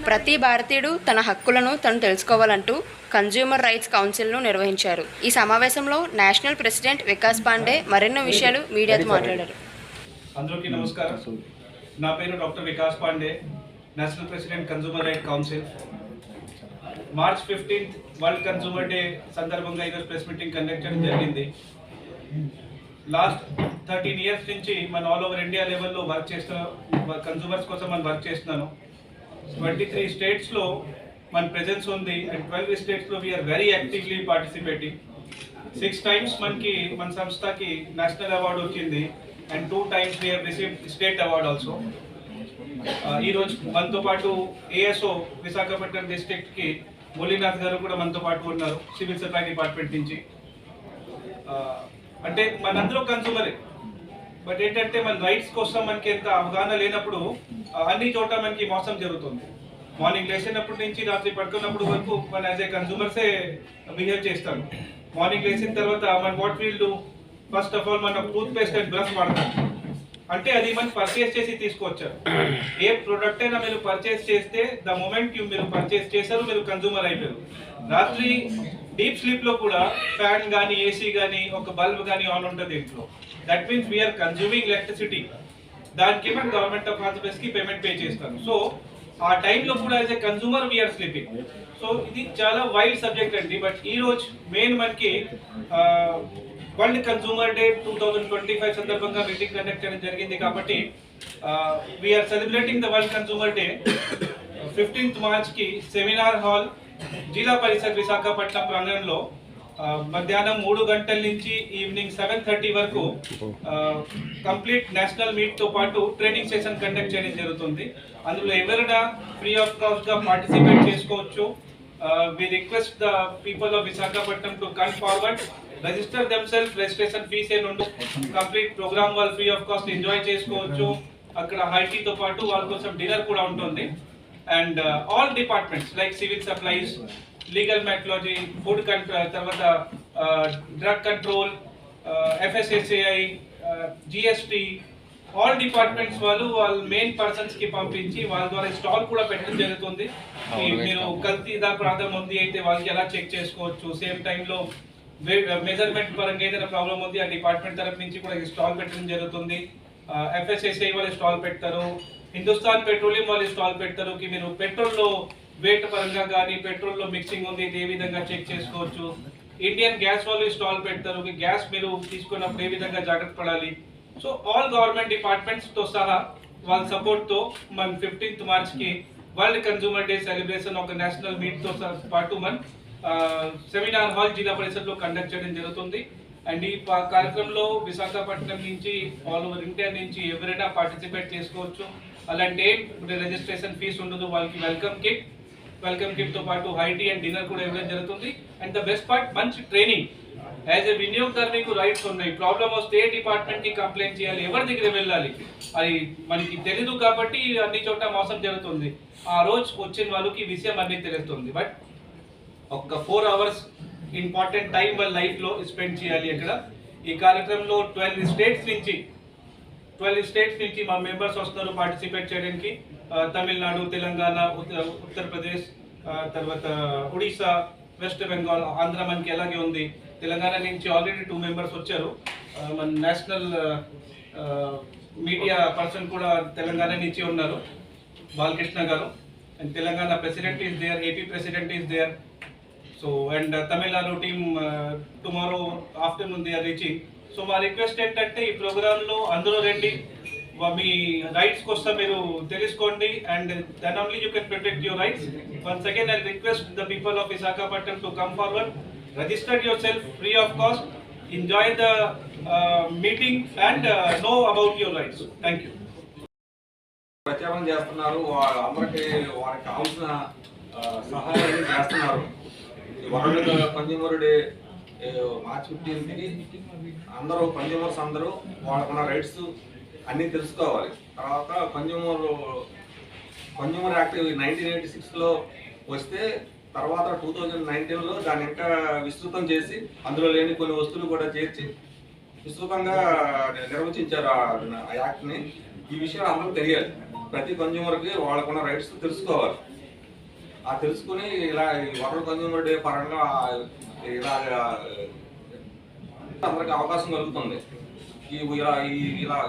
ప్రతి భారతీయుడు తన హక్కులను తను తెలుసుకోవాలంటూ కన్జ్యూమర్ రైట్స్ కౌన్సిల్ను నిర్వహించారు. ఈ సమావేశంలో నేషనల్ ప్రెసిడెంట్ వికాస్ పాండే మరెన్నో విషయాలు మీడియాతో మాట్లాడారు. అందరికీ నమస్కారం. నా పేరు doctor Vikas Pandey, national president consumer right council. March 15 world consumer day సందర్భంగా ఈరోజు ప్రెస్ మీటింగ్ కండక్ట్ చేయడం జరిగింది. లాస్ట్ 13 years నుంచి మన ఆల్ ఓవర్ ఇండియా లెవెల్లో వర్క్ చేస్తున్నాం. కన్జ్యూమర్స్ కోసం మనం వర్క్ చేస్తున్నాను. 23 స్టేట్స్లో మన ప్రెజెన్స్ ఉంది అండ్ 12 స్టేట్స్లో we are very actively participating. 6 times మనకి మన సంస్థకి నేషనల్ అవార్డు వచ్చింది and 2 times we have received state award also. ఈరోజు మనతో పాటు ఏఎస్ఓ విశాఖపట్నం డిస్ట్రిక్ట్కి మురళీనాథ్ గారు కూడా మనతో పాటు ఉన్నారు, సివిల్ సప్లై డిపార్ట్మెంట్ నుంచి. అంటే మనందరూ కన్సూమరే, బట్ ఏంటంటే మన రైట్స్ కోసం మనకి ఎంత అవగాహన లేనప్పుడు అన్ని చోట మనకి మోసం జరుగుతుంది. మార్నింగ్ లేచినప్పటి నుంచి రాత్రి పడుకున్నప్పుడు వరకు మన యాజ్ ఏ కన్సూమర్సే బిహేవ్ చేస్తాను. మార్నింగ్ లేచిన తర్వాత మన what will do, first of all మనం టూత్ పేస్ట్ అండ్ బ్రష్ వాడతాం. అంటే అది మనం పర్చేస్ చేసి తీసుకొచ్చారు. ఏ ప్రోడక్ట్ అయినా మీరు పర్చేస్ చేస్తే ద మూమెంట్ మీరు పర్చేస్ చేశారు మీరు కన్సూమర్ అయిపోయారు. రాత్రి డీప్ స్లీప్ లో కూడా ఫ్యాన్ కానీ ఏసీ కానీ ఒక బల్బ్ కానీ ఆన్ ఉంటుంది ఇంట్లో. That means we are consuming electricity. దానికి మనం గవర్నమెంట్ ఆఫ్ ఆంధ్రప్రదేశ్ కి పేమెంట్ పే చేస్తాను. సో ఆ టైంలో కూడా as a consumer we are sleeping. So ఇది చాలా వైల్డ్ సబ్జెక్ట్ అండి. బట్ ఈ రోజు మెయిన్ మనకి వరల్డ్ కన్సూమర్ డే 2025 సందర్భంగా మీటింగ్ కండక్ట్ చేయడం జరిగింది. కాబట్టి we are celebrating the world consumer day 15th March కి సెమినార్ హాల్ జిల్లా పరిషత్ విశాఖపట్నం ప్రాంగణంలో మధ్యాహ్నం 3 గంటల నుంచి ఈవినింగ్ 7:30 వరకు కంప్లీట్ నేషనల్ మీట్ తో పాటు ట్రైనింగ్ సెషన్ కండక్ట్ చేయడం జరుగుతుంది. అందులో ఎవరైనా ఫ్రీ ఆఫ్ కాస్ట్ గా పార్టిసిపేట్ చేసుకోవచ్చు. We request the people of Visakhapatnam to come forward, register themselves. Registration fees ఏనుండు, కంప్లీట్ ప్రోగ్రామ్ వాళ్ళు ఫ్రీ ఆఫ్ కాస్ట్ ఎంజాయ్ చేసుకోవచ్చు. అక్కడ హైటీతో పాటు వాళ్ళ కోసం డిన్నర్ కూడా ఉంటుంది. And all departments like civil supplies, legal metrology, food తర్వాత drug control, FSSAI, GST, all departments వాళ్ళు మెయిన్ పర్సన్స్ కి పంపించి వాళ్ళ ద్వారా స్టాల్ కూడా పెట్టడం జరుగుతుంది. మీరు కల్తీ ప్రాంతం ఉంది అయితే వాళ్ళకి ఎలా చెక్ చేసుకోవచ్చు. సేమ్ టైంలో మెజర్మెంట్ పరంగా ఏదైనా ప్రాబ్లం ఉంది ఆ డిపార్ట్మెంట్ తరఫు నుంచి కూడా స్టాల్ పెట్టడం జరుగుతుంది. FSSAI వాళ్ళు స్టాల్ పెడతారు, హిందుస్థాన్ పెట్రోలియం వాళ్ళు స్టాల్ పెడతారు. మీరు పెట్రోల్లో వెయిట్ పరంగా కానీ పెట్రోల్లో మిక్సింగ్ ఉంది ఏ విధంగా చెక్ చేసుకోవచ్చు. ఇండియన్ గ్యాస్ వాళ్ళు స్టాల్ పెడతారు, గ్యాస్ మీరు తీసుకున్నప్పుడు ఏ విధంగా జాగ్రత్త పడాలి. సో ఆల్ గవర్నమెంట్ డిపార్ట్మెంట్స్ తో సహా వాళ్ళ సపోర్ట్ తో మన 15th March కి వరల్డ్ కన్సూమర్ డే సెలబ్రేషన్ ఒక నేషనల్ మీట్ తో పాటు మన సెమినార్ హాల్ జిల్లా పరిషత్లో కండక్ట్ చేయడం జరుగుతుంది. అండ్ ఈ కార్యక్రమంలో విశాఖపట్నం నుంచి ఆల్ ఓవర్ ఇండియా నుంచి ఎవరైనా పార్టిసిపేట్ చేసుకోవచ్చు. అలాంటి రిజిస్ట్రేషన్ ఫీజు ఉండదు. వాళ్ళకి వెల్కమ్ కిట్ తో పాటు హైటీ అండ్ డిన్నర్ కూడా ఇవ్వడం జరుగుతుంది. అండ్ ద బెస్ట్ పార్ట్ మంచి ట్రైనింగ్. యాజ్ ఎ వినియోగదారు మీకు రైట్స్ ఉన్నాయి. ప్రాబ్లమ్ వస్తే ఏ డిపార్ట్మెంట్ కి కంప్లైంట్ చేయాలి, ఎవరి దగ్గర వెళ్ళాలి, అది మనకి తెలీదు. కాబట్టి అన్ని చోట మోసం జరుగుతుంది. ఆ రోజు వచ్చిన వాళ్ళకి విషయం అన్ని తెలుస్తుంది. బట్ ఒక 4 hours ఇంపార్టెంట్ టైం వాళ్ళ లైఫ్ లో స్పెండ్ చేయాలి. అక్కడ ఈ కార్యక్రమంలో 12 స్టేట్స్ నుంచి మా మెంబర్స్ వస్తున్నారు పార్టిసిపేట్ చేయడానికి. తమిళనాడు, తెలంగాణ, ఉత్తరప్రదేశ్, తర్వాత ఒడిశా, వెస్ట్ బెంగాల్, ఆంధ్ర మనకి అలాగే ఉంది. తెలంగాణ నుంచి ఆల్రెడీ 2 members వచ్చారు. మన నేషనల్ మీడియా పర్సన్ కూడా తెలంగాణ నుంచి ఉన్నారు, Balakrishna garu. And Telangana president is there, AP president is there. So and Tamil Nadu team tomorrow afternoon they are reaching. So మా రిక్వెస్ట్ ఏంటంటే ఈ ప్రోగ్రాంలో అందరూ రండి, మీ రైట్స్ కోసం మీరు తెలుసుకోండి. And then only you can protect your rights. Once again I request the people of Visakhapatnam to come forward, register yourself free of cost, enjoy the meeting and know about your rights. Thank you. ప్రచారం చేస్తున్నారు, వాళ్ళందరికీ వారికి కావాల్సిన సహాయాన్ని చేస్తున్నారు. World consumer day March 15కి అందరూ consumers అందరూ వాళ్ళకున్న రైట్స్ అన్నీ తెలుసుకోవాలి. తర్వాత కన్స్యూమర్ యాక్ట్ 1986లో వస్తే తర్వాత 2019లో దాన్ని ఇంకా విస్తృతం చేసి అందులో లేని కొన్ని వస్తువులు కూడా చేర్చి విస్తృతంగా నిర్వచించారు ఆ యాక్ట్ని. ఈ విషయం అందరూ తెలియాలి. ప్రతి కన్స్యూమర్కి వాళ్ళకున్న రైట్స్ తెలుసుకోవాలి. ఆ తెలుసుకుని ఇలా ఈ వరల్డ్ కన్జ్యూమర్ డే పరంగా ఇలా అందరికి అవకాశం కలుగుతుంది. ఇలా